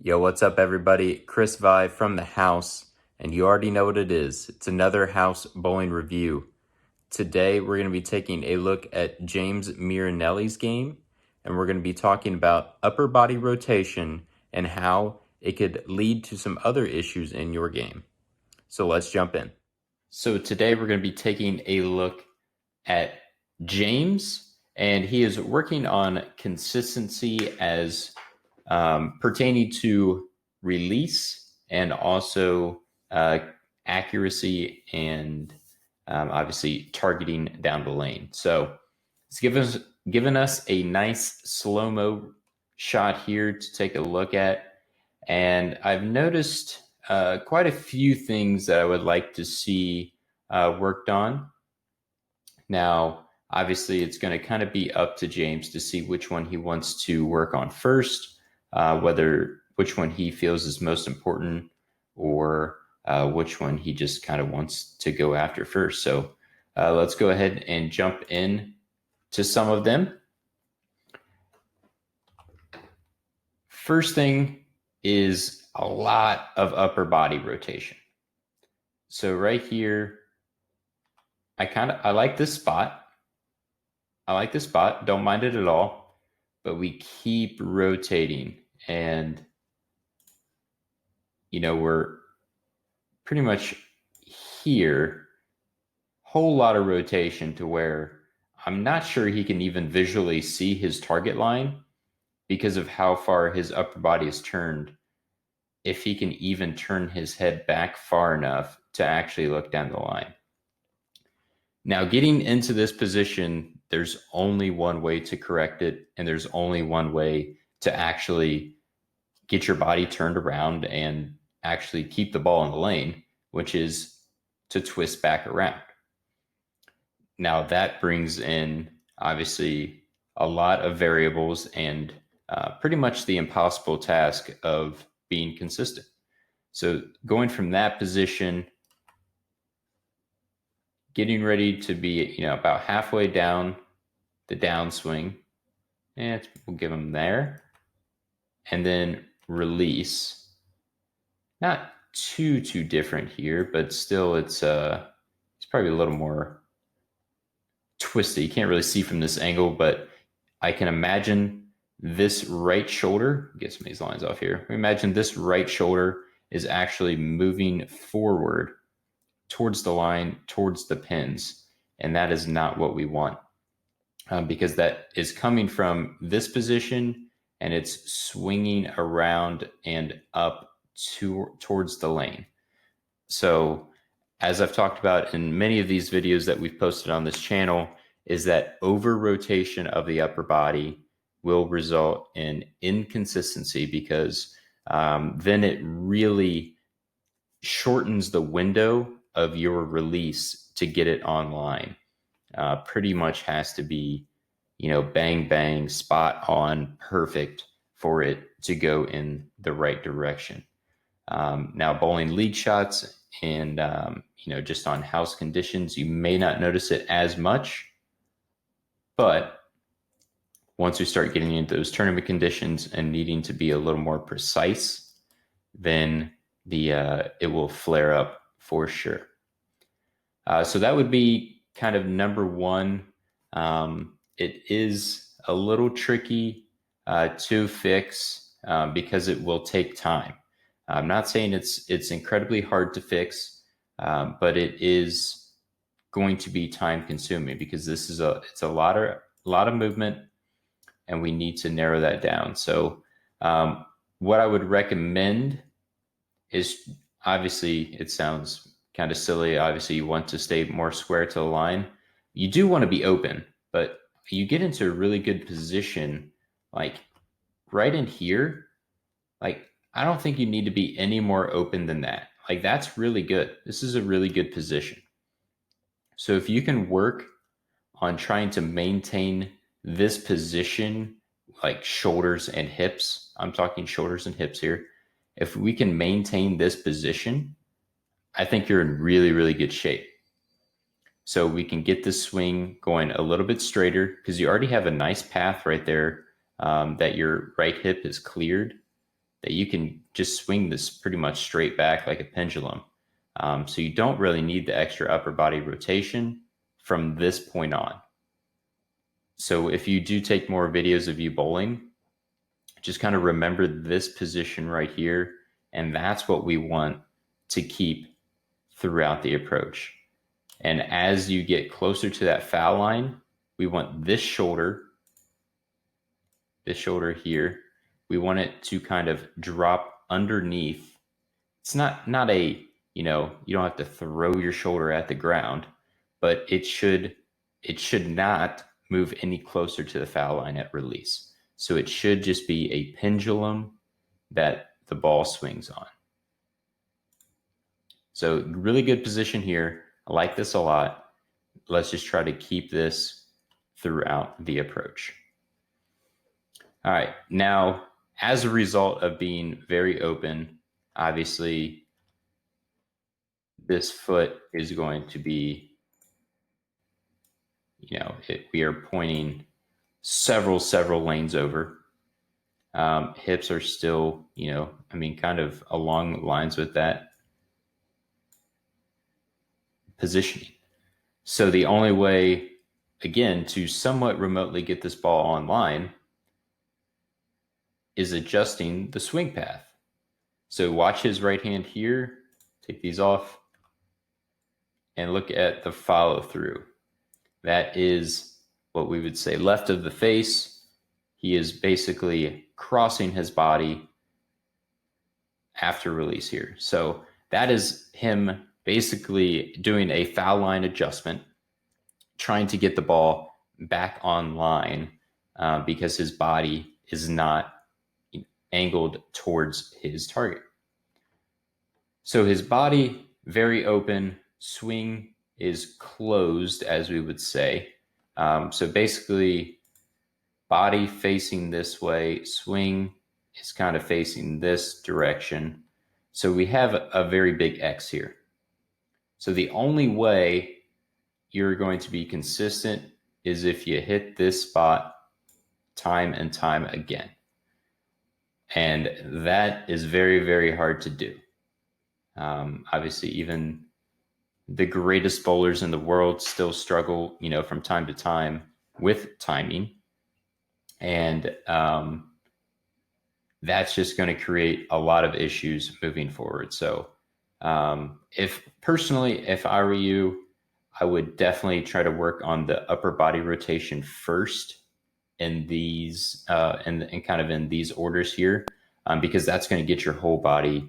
Yo, what's up, everybody? Chris Vi from the house, and you already know what it is. It's another house bowling review. Today, we're going to be taking a look at James Miranelli's game, and we're going to be talking about upper body rotation and how it could lead to some other issues in your game. So let's jump in. So today, we're going to be taking a look at James, and he is working on consistency as pertaining to release and also accuracy and obviously targeting down the lane. So it's given us a nice slow-mo shot here to take a look at. And I've noticed quite a few things that I would like to see worked on. Now, obviously, it's going to kind of be up to James to see which one he wants to work on first, which one he feels is most important, or which one he just kind of wants to go after first. So let's go ahead and jump in to some of them. First thing is a lot of upper body rotation. So right here, I like this spot. I like this spot, don't mind it at all, but we keep rotating and, we're pretty much here, whole lot of rotation to where I'm not sure he can even visually see his target line because of how far his upper body is turned, if he can even turn his head back far enough to actually look down the line. Now, getting into this position, there's only one way to correct it, and there's only one way to actually get your body turned around and actually keep the ball in the lane, which is to twist back around. Now, that brings in, obviously, a lot of variables and pretty much the impossible task of being consistent. So going from that position, getting ready to be, about halfway down the downswing, and we'll give them there, and then release. Not too different here, but still, it's probably a little more twisty. You can't really see from this angle, but I can imagine this right shoulder. Get some of these lines off here. We imagine this right shoulder is actually moving forward towards the line, towards the pins, and that is not what we want. Because that is coming from this position and it's swinging around and up towards the lane. So as I've talked about in many of these videos that we've posted on this channel, is that over rotation of the upper body will result in inconsistency because then it really shortens the window of your release to get it online. Pretty much has to be, bang, bang, spot on, perfect for it to go in the right direction. Now, bowling lead shots and, just on house conditions, you may not notice it as much. But once we start getting into those tournament conditions and needing to be a little more precise, then it will flare up for sure. So that would be kind of number one. It is a little tricky to fix because it will take time. I'm not saying it's incredibly hard to fix, but it is going to be time consuming because it's a lot of movement, and we need to narrow that down. So what I would recommend is, obviously, it sounds kind of silly. Obviously, you want to stay more square to the line. You do want to be open, but you get into a really good position, like right in here. Like, I don't think you need to be any more open than that. Like, that's really good. This is a really good position. So if you can work on trying to maintain this position, like shoulders and hips, I'm talking shoulders and hips here. If we can maintain this position, I think you're in really, really good shape. So we can get the swing going a little bit straighter because you already have a nice path right there that your right hip is cleared. that you can just swing this pretty much straight back like a pendulum. So you don't really need the extra upper body rotation from this point on. So if you do take more videos of you bowling, just kind of remember this position right here. And that's what we want to keep throughout the approach. And as you get closer to that foul line, we want this shoulder here, we want it to kind of drop underneath. It's not a, you don't have to throw your shoulder at the ground, but it should not move any closer to the foul line at release. So it should just be a pendulum that the ball swings on. So really good position here. I like this a lot. Let's just try to keep this throughout the approach. All right, now as a result of being very open, obviously this foot is going to be, we are pointing several lanes over. Hips are still, kind of along the lines with that positioning. So the only way, again, to somewhat remotely get this ball online is adjusting the swing path. So watch his right hand here, take these off, and look at the follow through. That is what we would say left of the face. He is basically crossing his body after release here. So that is him basically doing a foul line adjustment, trying to get the ball back online because his body is not angled towards his target. So his body very open, swing is closed, as we would say. So basically, body facing this way, swing is kind of facing this direction. So we have a very big X here. So the only way you're going to be consistent is if you hit this spot time and time again. And that is very, very hard to do. Obviously, even the greatest bowlers in the world still struggle, from time to time with timing. And that's just going to create a lot of issues moving forward. So if I were you, I would definitely try to work on the upper body rotation first in these and kind of in these orders here, because that's going to get your whole body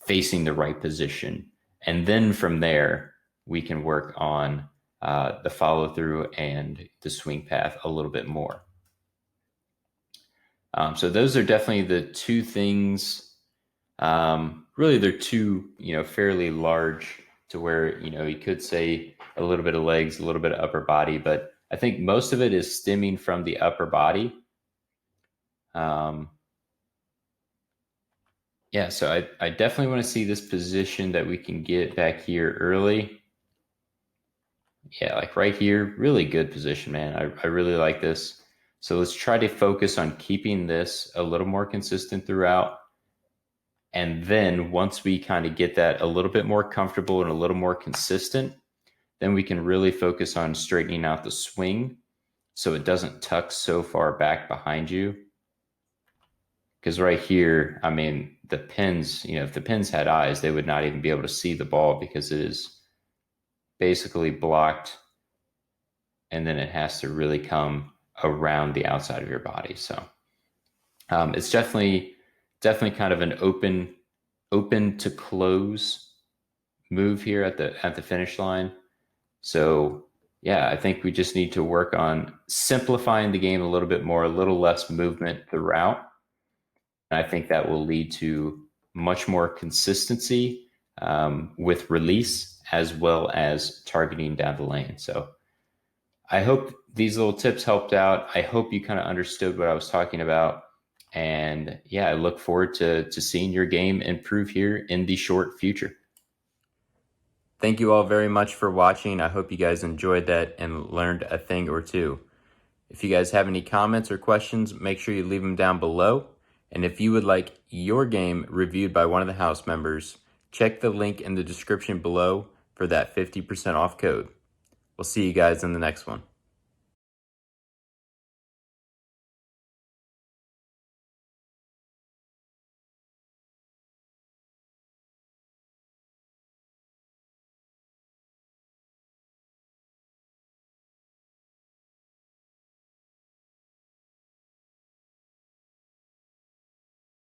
facing the right position. And then from there, we can work on the follow through and the swing path a little bit more. So those are definitely the two things. Really, they're two, fairly large to where, you could say a little bit of legs, a little bit of upper body, but I think most of it is stemming from the upper body. Yeah, so I definitely want to see this position that we can get back here early. Yeah, like right here, really good position, man. I really like this. So let's try to focus on keeping this a little more consistent throughout. And then once we kind of get that a little bit more comfortable and a little more consistent, then we can really focus on straightening out the swing so it doesn't tuck so far back behind you. Because right here, I mean, the pins, if the pins had eyes, they would not even be able to see the ball because it is basically blocked. And then it has to really come around the outside of your body. So it's definitely kind of an open to close move here at the finish line. So yeah, I think we just need to work on simplifying the game a little bit more, a little less movement throughout. And I think that will lead to much more consistency with release as well as targeting down the lane. So I hope these little tips helped out. I hope you kind of understood what I was talking about. And yeah, I look forward to seeing your game improve here in the short future. Thank you all very much for watching. I hope you guys enjoyed that and learned a thing or two. If you guys have any comments or questions, make sure you leave them down below. And if you would like your game reviewed by one of the house members, check the link in the description below for that 50% off code. We'll see you guys in the next one.